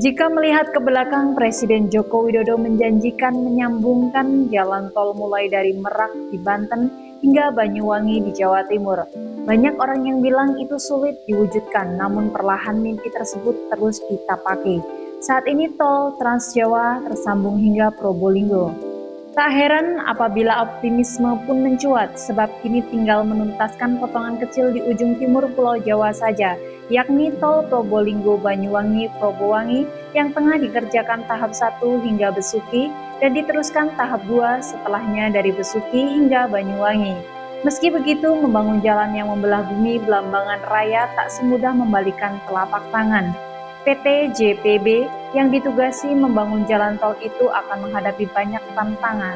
Jika melihat ke belakang, Presiden Joko Widodo menjanjikan menyambungkan jalan tol mulai dari Merak di Banten hingga Banyuwangi di Jawa Timur. Banyak orang yang bilang itu sulit diwujudkan, namun perlahan mimpi tersebut terus ditapaki. Saat ini tol Trans Jawa tersambung hingga Probolinggo. Tak heran apabila optimisme pun mencuat, sebab kini tinggal menuntaskan potongan kecil di ujung timur Pulau Jawa saja, yakni tol Probolinggo-Banyuwangi-Probowangi yang tengah dikerjakan tahap 1 hingga Besuki dan diteruskan tahap 2 setelahnya dari Besuki hingga Banyuwangi. Meski begitu, membangun jalan yang membelah bumi Belambangan Raya tak semudah membalikan telapak tangan. PT JPB yang ditugasi membangun jalan tol itu akan menghadapi banyak tantangan.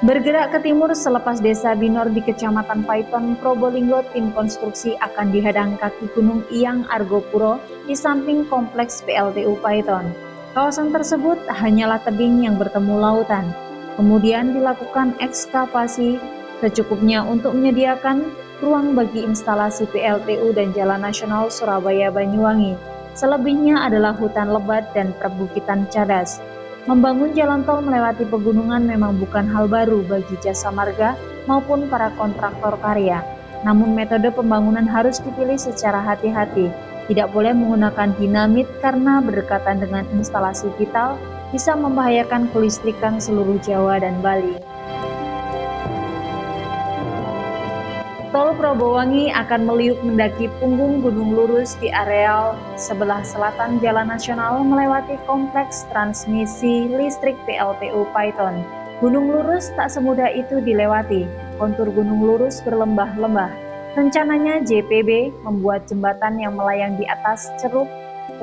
Bergerak ke timur selepas Desa Binor di Kecamatan Paiton, Probolinggo, tim konstruksi akan dihadang kaki Gunung Iyang Argopuro di samping kompleks PLTU Paiton. Kawasan tersebut hanyalah tebing yang bertemu lautan. Kemudian dilakukan ekskavasi secukupnya untuk menyediakan ruang bagi instalasi PLTU dan Jalan Nasional Surabaya-Banyuwangi. Selebihnya adalah hutan lebat dan perbukitan cadas. Membangun jalan tol melewati pegunungan memang bukan hal baru bagi jasa marga maupun para kontraktor karya. Namun metode pembangunan harus dipilih secara hati-hati. Tidak boleh menggunakan dinamit karena berdekatan dengan instalasi vital bisa membahayakan kelistrikan seluruh Jawa dan Bali. Tol Probowangi akan meliuk mendaki punggung Gunung Lurus di areal sebelah selatan Jalan Nasional melewati kompleks transmisi listrik PLTU Paiton. Gunung Lurus tak semudah itu dilewati, kontur Gunung Lurus berlembah-lembah. Rencananya JPB membuat jembatan yang melayang di atas ceruk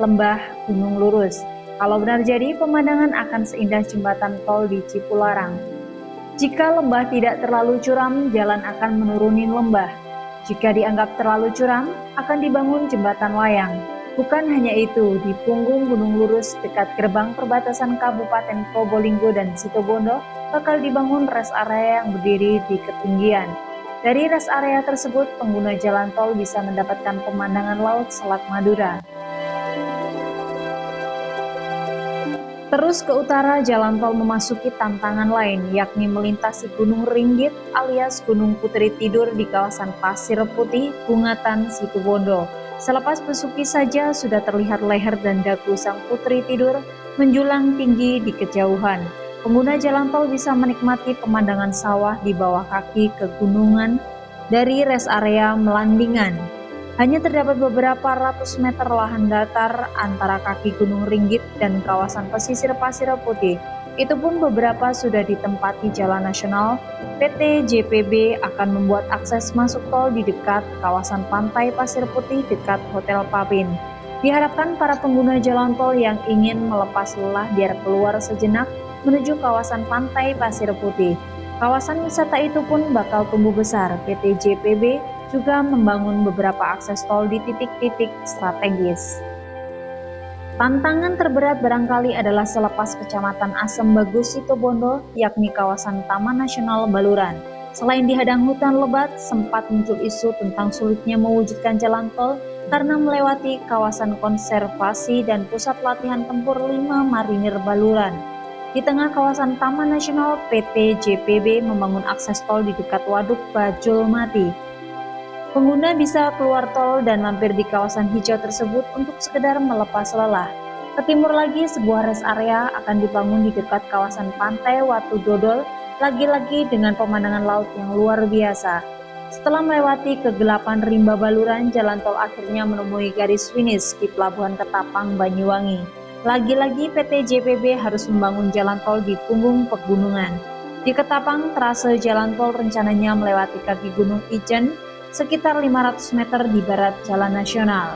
lembah Gunung Lurus. Kalau benar jadi, pemandangan akan seindah jembatan tol di Cipularang. Jika lembah tidak terlalu curam, jalan akan menuruni lembah. Jika dianggap terlalu curam, akan dibangun jembatan layang. Bukan hanya itu, di punggung Gunung Lurus dekat gerbang perbatasan Kabupaten Probolinggo dan Situbondo bakal dibangun rest area yang berdiri di ketinggian. Dari rest area tersebut, pengguna jalan tol bisa mendapatkan pemandangan laut Selat Madura. Terus ke utara, jalan tol memasuki tantangan lain, yakni melintasi Gunung Ringgit alias Gunung Putri Tidur di kawasan Pasir Putih, Bungatan, Situbondo. Selepas Besuki saja sudah terlihat leher dan dagu sang Putri Tidur menjulang tinggi di kejauhan. Pengguna jalan tol bisa menikmati pemandangan sawah di bawah kaki kegunungan dari rest area Melandingan. Hanya terdapat beberapa ratus meter lahan datar antara kaki Gunung Ringgit dan kawasan pesisir Pasir Putih. Itu pun beberapa sudah ditempati jalan nasional. PT JPB akan membuat akses masuk tol di dekat kawasan pantai Pasir Putih dekat Hotel Papin. Diharapkan para pengguna jalan tol yang ingin melepas lelah biar keluar sejenak menuju kawasan pantai Pasir Putih. Kawasan wisata itu pun bakal tumbuh besar. PT JPB juga membangun beberapa akses tol di titik-titik strategis. Tantangan terberat barangkali adalah selepas Kecamatan Asem Bagus Situbondo, yakni kawasan Taman Nasional Baluran. Selain dihadang hutan lebat, sempat muncul isu tentang sulitnya mewujudkan jalan tol karena melewati kawasan konservasi dan pusat latihan tempur 5 Marinir Baluran. Di tengah kawasan Taman Nasional, PT JPB membangun akses tol di dekat Waduk Bajul Mati. Pengguna bisa keluar tol dan mampir di kawasan hijau tersebut untuk sekedar melepas lelah. Ke timur lagi, sebuah rest area akan dibangun di dekat kawasan pantai Watu Dodol, lagi-lagi dengan pemandangan laut yang luar biasa. Setelah melewati kegelapan rimba Baluran, jalan tol akhirnya menemui garis finish di Pelabuhan Ketapang, Banyuwangi. Lagi-lagi PT JPB harus membangun jalan tol di punggung pegunungan. Di Ketapang, trase jalan tol rencananya melewati kaki Gunung Ijen, sekitar 500 meter di barat jalan nasional.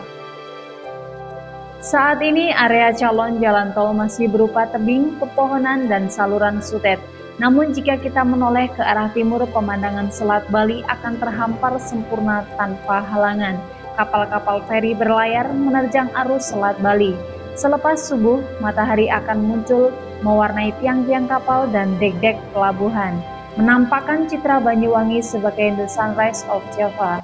Saat ini area calon jalan tol masih berupa tebing, pepohonan, dan saluran sutet. Namun jika kita menoleh ke arah timur, pemandangan Selat Bali akan terhampar sempurna tanpa halangan. Kapal-kapal feri berlayar menerjang arus Selat Bali. Selepas subuh, matahari akan muncul mewarnai tiang-tiang kapal dan dek-dek pelabuhan, menampakkan citra Banyuwangi sebagai the sunrise of Java.